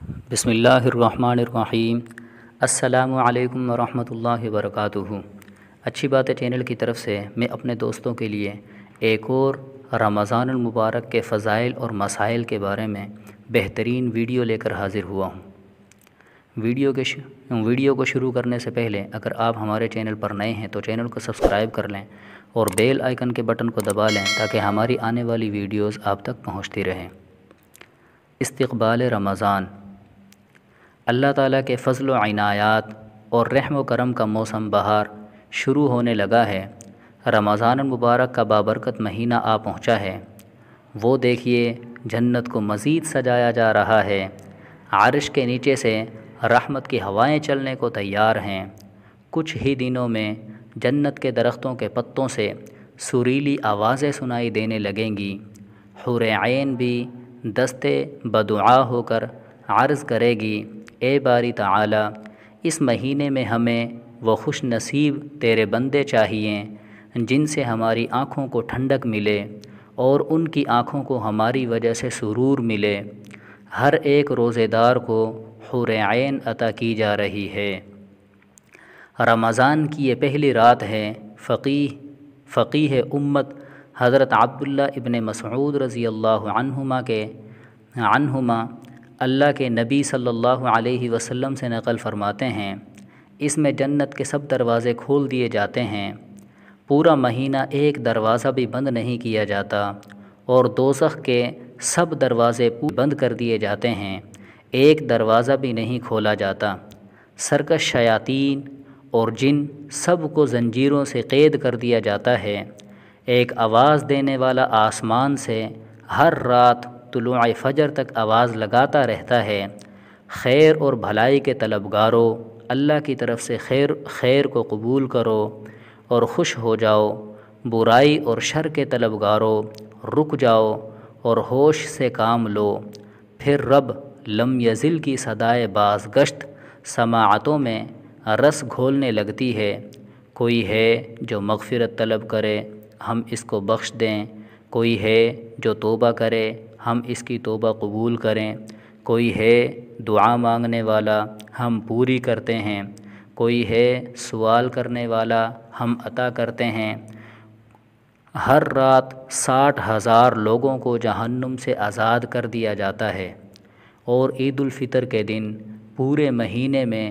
بسم اللہ الرحمن الرحیم۔ السلام علیکم ورحمۃ اللہ وبرکاتہ۔ اچھی بات ہے چینل کی طرف سے میں اپنے دوستوں کے لیے ایک اور رمضان المبارک کے فضائل اور مسائل کے بارے میں بہترین ویڈیو لے کر حاضر ہوا ہوں۔ ویڈیو کو شروع کرنے سے پہلے اگر آپ ہمارے چینل پر نئے ہیں تو چینل کو سبسکرائب کر لیں اور بیل آئیکن کے بٹن کو دبا لیں تاکہ ہماری آنے والی ویڈیوز آپ تک پہنچتی رہیں۔ استقبال رمضان۔ اللہ تعالیٰ کے فضل و عنایات اور رحم و کرم کا موسم بہار شروع ہونے لگا ہے۔ رمضان المبارک کا بابرکت مہینہ آ پہنچا ہے۔ وہ دیکھیے جنت کو مزید سجایا جا رہا ہے۔ عرش کے نیچے سے رحمت کی ہوائیں چلنے کو تیار ہیں۔ کچھ ہی دنوں میں جنت کے درختوں کے پتوں سے سریلی آوازیں سنائی دینے لگیں گی۔ حور عین بھی دستے بدعا ہو کر عرض کرے گی، اے باری تعالی، اس مہینے میں ہمیں وہ خوش نصیب تیرے بندے چاہیے جن سے ہماری آنکھوں کو ٹھنڈک ملے اور ان کی آنکھوں کو ہماری وجہ سے سرور ملے۔ ہر ایک روزے دار کو حور عین عطا کی جا رہی ہے۔ رمضان کی یہ پہلی رات ہے۔ فقیہ امت حضرت عبداللہ ابن مسعود رضی اللہ عنہما اللہ کے نبی صلی اللہ علیہ وسلم سے نقل فرماتے ہیں، اس میں جنت کے سب دروازے کھول دیے جاتے ہیں، پورا مہینہ ایک دروازہ بھی بند نہیں کیا جاتا، اور دوزخ کے سب دروازے بند کر دیے جاتے ہیں، ایک دروازہ بھی نہیں کھولا جاتا۔ سرکش شیاطین اور جن سب کو زنجیروں سے قید کر دیا جاتا ہے۔ ایک آواز دینے والا آسمان سے ہر رات طلوع فجر تک آواز لگاتا رہتا ہے، خیر اور بھلائی کے طلبگاروں، اللہ کی طرف سے خیر کو قبول کرو اور خوش ہو جاؤ، برائی اور شر کے طلبگاروں رک جاؤ اور ہوش سے کام لو۔ پھر رب لم یزل کی صدائے بازگشت سماعتوں میں رس گھولنے لگتی ہے۔ کوئی ہے جو مغفرت طلب کرے، ہم اس کو بخش دیں، کوئی ہے جو توبہ کرے، ہم اس کی توبہ قبول کریں، کوئی ہے دعا مانگنے والا، ہم پوری کرتے ہیں، کوئی ہے سوال کرنے والا، ہم عطا کرتے ہیں۔ ہر رات 60,000 لوگوں کو جہنم سے آزاد کر دیا جاتا ہے، اور عید الفطر کے دن پورے مہینے میں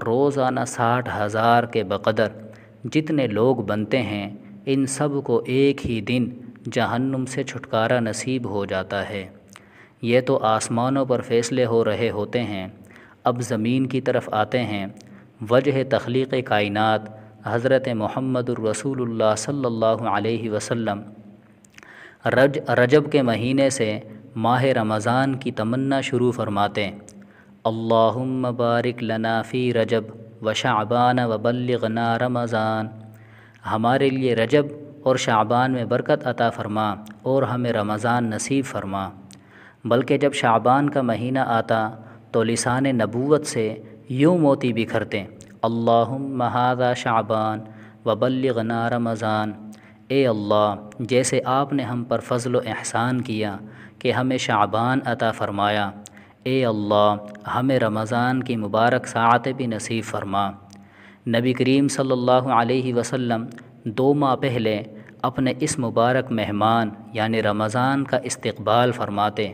روزانہ 60,000 کے بقدر جتنے لوگ بنتے ہیں، ان سب کو ایک ہی دن جہنم سے چھٹکارا نصیب ہو جاتا ہے۔ یہ تو آسمانوں پر فیصلے ہو رہے ہوتے ہیں، اب زمین کی طرف آتے ہیں۔ وجہ تخلیق کائنات حضرت محمد الرسول اللہ صلی اللہ علیہ وسلم رجب کے مہینے سے ماہ رمضان کی تمنا شروع فرماتے، اللہم بارک لنا فی رجب و شعبان و بلغنا رمضان۔ ہمارے لیے رجب اور شعبان میں برکت عطا فرما اور ہمیں رمضان نصیب فرما۔ بلکہ جب شعبان کا مہینہ آتا تو لسان نبوت سے یوں موتی بکھرتے، اللہم ھذا شعبان و بلغنا رمضان۔ اے اللہ، جیسے آپ نے ہم پر فضل و احسان کیا کہ ہمیں شعبان عطا فرمایا، اے اللہ ہمیں رمضان کی مبارک ساعتیں بھی نصیب فرما۔ نبی کریم صلی اللہ علیہ وسلم 2 ماہ پہلے اپنے اس مبارک مہمان یعنی رمضان کا استقبال فرماتے،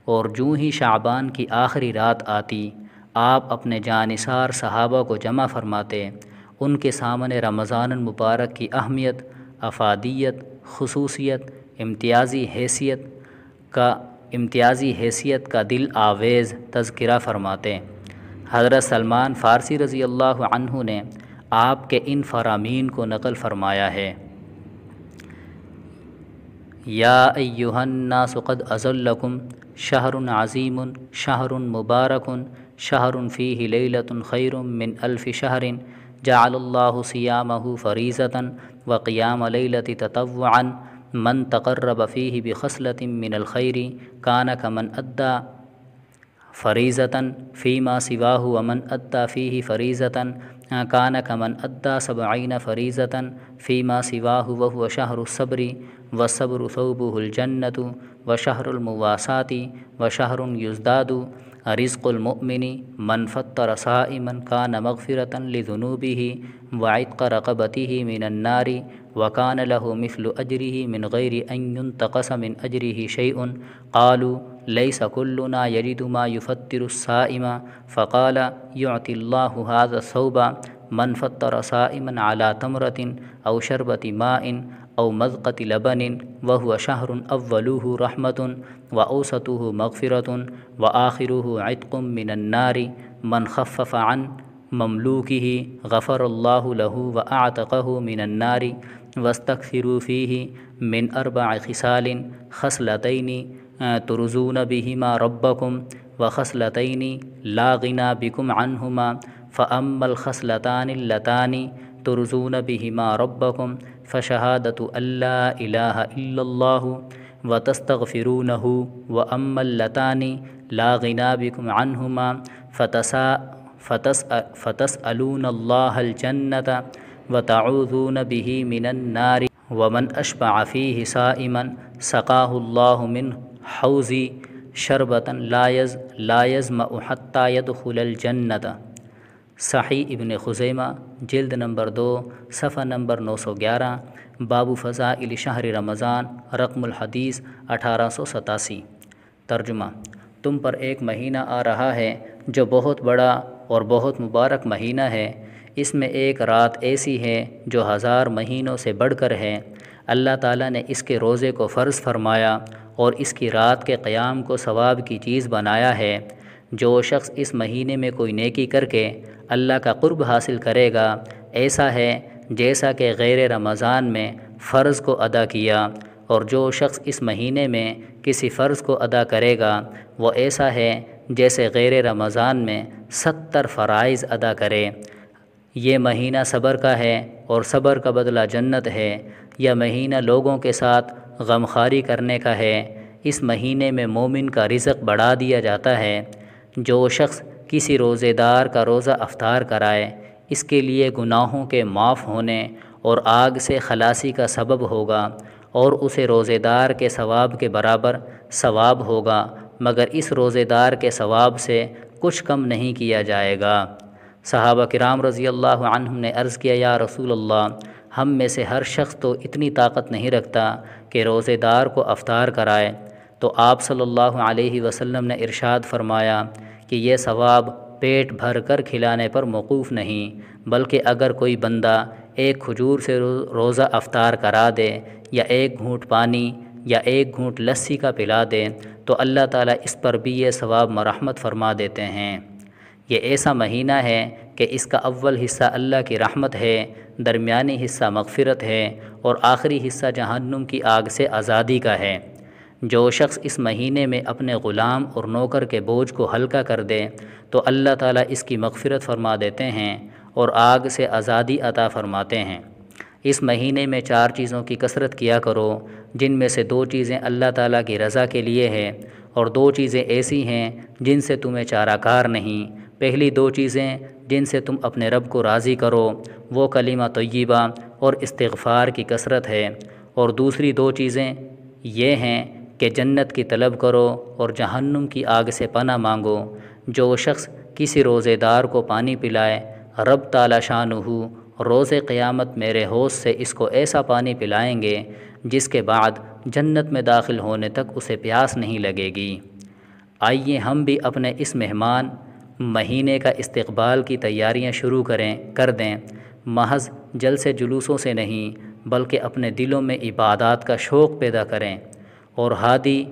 اور جوں ہی شعبان کی آخری رات آتی، آپ اپنے جانثار صحابہ کو جمع فرماتے، ان کے سامنے رمضان المبارک کی اہمیت، افادیت، خصوصیت، امتیازی حیثیت کا دل آویز تذکرہ فرماتے۔ حضرت سلمان فارسی رضی اللہ عنہ نے آپ کے ان فرامین کو نقل فرمایا ہے، یا ایھا الناس قد اظلکم شہر عظیم شہر مبارک شہر فیہ لیلۃ خیر من الف شہر جعل اللہ صیامہ فریضۃ وقیام لیلۃ تطوعا من تقرب فیہ بخصلۃ من الخیر کان کمن ادی فریضۃ فیما سواہ ومن ادی فیہ فریضۃ کان کمن ادی 70 فریضۃ فیما سواہ وہو شہر الصبر والصبر ثوبہ الجنۃ وشہر المواساۃ وشہر یزداد رزق المؤمن من فطر صائما كان مغفرة لذنوبه وعتق رقبته من النار وكان له مثل أجره من غير أن ينتقص من أجره شيء قالوا ليس كلنا يجد ما يفطر الصائم فقال يعطي الله هذا الثوب من فطر صائما على تمرة أو شربة ماء أو مذقة لبن وهو شهر أوله رحمة وأوسطه مغفرة وآخره عتق من النار من خفف عن مملوكه غفر الله له وأعتقه من النار واستكثروا فيه من 4 خصال خصلتين ترزون بهما ربكم وخصلتين لا غنى بكم عنهما فأما الخصلتان اللتان ترزون بهما ربكم فشهادة أن لا إله إلا الله وتستغفرونه وأما اللتان لا غنى بكم عنهما فتسألون الله الجنة وتعوذون به من النار ومن أشبع فيه صائما سقاه الله من حوض شربة لا يظمأ حتى يدخل الجنة۔ صحیح ابن خزیمہ جلد نمبر 2 صفحہ نمبر 911 باب فضائل شہر رمضان رقم الحدیث 1887۔ ترجمہ: تم پر ایک مہینہ آ رہا ہے جو بہت بڑا اور بہت مبارک مہینہ ہے۔ اس میں ایک رات ایسی ہے جو 1000 مہینوں سے بڑھ کر ہے۔ اللہ تعالیٰ نے اس کے روزے کو فرض فرمایا اور اس کی رات کے قیام کو ثواب کی چیز بنایا ہے۔ جو شخص اس مہینے میں کوئی نیکی کر کے اللہ کا قرب حاصل کرے گا، ایسا ہے جیسا کہ غیر رمضان میں فرض کو ادا کیا، اور جو شخص اس مہینے میں کسی فرض کو ادا کرے گا وہ ایسا ہے جیسے غیر رمضان میں 70 فرائض ادا کرے۔ یہ مہینہ صبر کا ہے اور صبر کا بدلہ جنت ہے۔ یہ مہینہ لوگوں کے ساتھ غمخواری کرنے کا ہے۔ اس مہینے میں مومن کا رزق بڑھا دیا جاتا ہے۔ جو شخص کسی روزے دار کا روزہ افطار کرائے، اس کے لیے گناہوں کے معاف ہونے اور آگ سے خلاصی کا سبب ہوگا، اور اسے روزے دار کے ثواب کے برابر ثواب ہوگا، مگر اس روزے دار کے ثواب سے کچھ کم نہیں کیا جائے گا۔ صحابہ کرام رضی اللہ عنہم نے عرض کیا، یا رسول اللہ، ہم میں سے ہر شخص تو اتنی طاقت نہیں رکھتا کہ روزے دار کو افطار کرائے۔ تو آپ صلی اللہ علیہ وسلم نے ارشاد فرمایا کہ یہ ثواب پیٹ بھر کر کھلانے پر موقوف نہیں، بلکہ اگر کوئی بندہ ایک کھجور سے روزہ افطار کرا دے، یا ایک گھونٹ پانی یا ایک گھونٹ لسی کا پلا دے، تو اللہ تعالیٰ اس پر بھی یہ ثواب مرحمت فرما دیتے ہیں۔ یہ ایسا مہینہ ہے کہ اس کا اول حصہ اللہ کی رحمت ہے، درمیانی حصہ مغفرت ہے، اور آخری حصہ جہنم کی آگ سے آزادی کا ہے۔ جو شخص اس مہینے میں اپنے غلام اور نوکر کے بوجھ کو ہلکا کر دے تو اللہ تعالیٰ اس کی مغفرت فرما دیتے ہیں اور آگ سے آزادی عطا فرماتے ہیں۔ اس مہینے میں 4 چیزوں کی کثرت کیا کرو، جن میں سے 2 چیزیں اللہ تعالیٰ کی رضا کے لیے ہیں، اور 2 چیزیں ایسی ہیں جن سے تمہیں چارہ کار نہیں۔ پہلی 2 چیزیں جن سے تم اپنے رب کو راضی کرو وہ کلمہ طیبہ اور استغفار کی کثرت ہے، اور دوسری 2 چیزیں یہ ہیں کہ جنت کی طلب کرو اور جہنم کی آگ سے پناہ مانگو۔ جو شخص کسی روزے دار کو پانی پلائے، رب تعالی شانہ روز قیامت میرے حوض سے اس کو ایسا پانی پلائیں گے جس کے بعد جنت میں داخل ہونے تک اسے پیاس نہیں لگے گی۔ آئیے ہم بھی اپنے اس مہمان مہینے کا استقبال کی تیاریاں شروع کر دیں، محض جلسے جلوسوں سے نہیں بلکہ اپنے دلوں میں عبادات کا شوق پیدا کریں، اور ہادی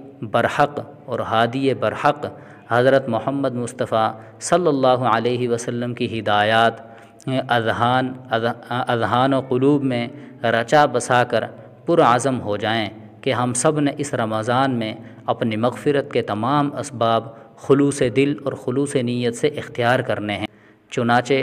برحق حضرت محمد مصطفیٰ صلی اللہ علیہ وسلم کی ہدایات اذہان و قلوب میں رچا بسا کر پرعزم ہو جائیں کہ ہم سب نے اس رمضان میں اپنی مغفرت کے تمام اسباب خلوص دل اور خلوص نیت سے اختیار کرنے ہیں۔ چنانچہ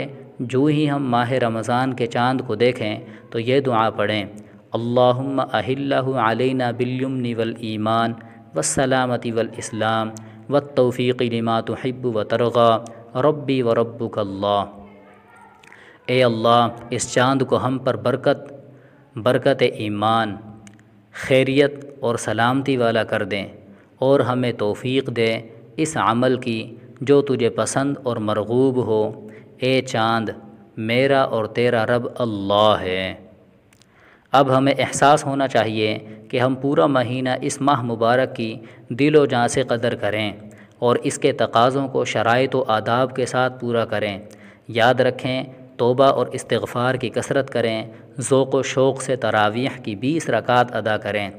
جو ہی ہم ماہ رمضان کے چاند کو دیکھیں تو یہ دعا پڑھیں، اللہم اہلہ علینا بالیمن والایمان والسلامۃ والاسلام والتوفیق لما تحب وترضی ربی وربک اللہ۔ اے اللہ، اس چاند کو ہم پر برکت ایمان، خیریت اور سلامتی والا کر دیں، اور ہمیں توفیق دے اس عمل کی جو تجھے پسند اور مرغوب ہو، اے چاند میرا اور تیرا رب اللہ ہے۔ اب ہمیں احساس ہونا چاہیے کہ ہم پورا مہینہ اس ماہ مبارک کی دل و جان سے قدر کریں اور اس کے تقاضوں کو شرائط و آداب کے ساتھ پورا کریں۔ یاد رکھیں، توبہ اور استغفار کی کثرت کریں، ذوق و شوق سے تراویح کی 20 رکعات ادا کریں،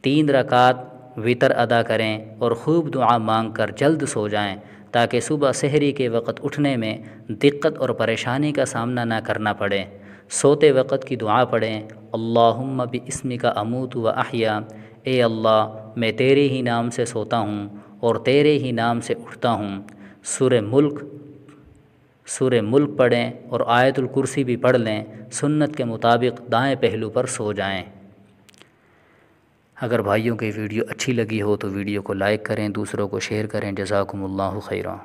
3 رکعات وتر ادا کریں اور خوب دعا مانگ کر جلد سو جائیں تاکہ صبح سحری کے وقت اٹھنے میں دقت اور پریشانی کا سامنا نہ کرنا پڑے۔ سوتے وقت کی دعا پڑھیں، اللہم باسمک اموت و احیا، اے اللہ میں تیرے ہی نام سے سوتا ہوں اور تیرے ہی نام سے اٹھتا ہوں۔ سورہ ملک پڑھیں اور آیت الکرسی بھی پڑھ لیں، سنت کے مطابق دائیں پہلو پر سو جائیں۔ اگر بھائیوں کی ویڈیو اچھی لگی ہو تو ویڈیو کو لائک کریں، دوسروں کو شیئر کریں۔ جزاکم اللہ خیرا۔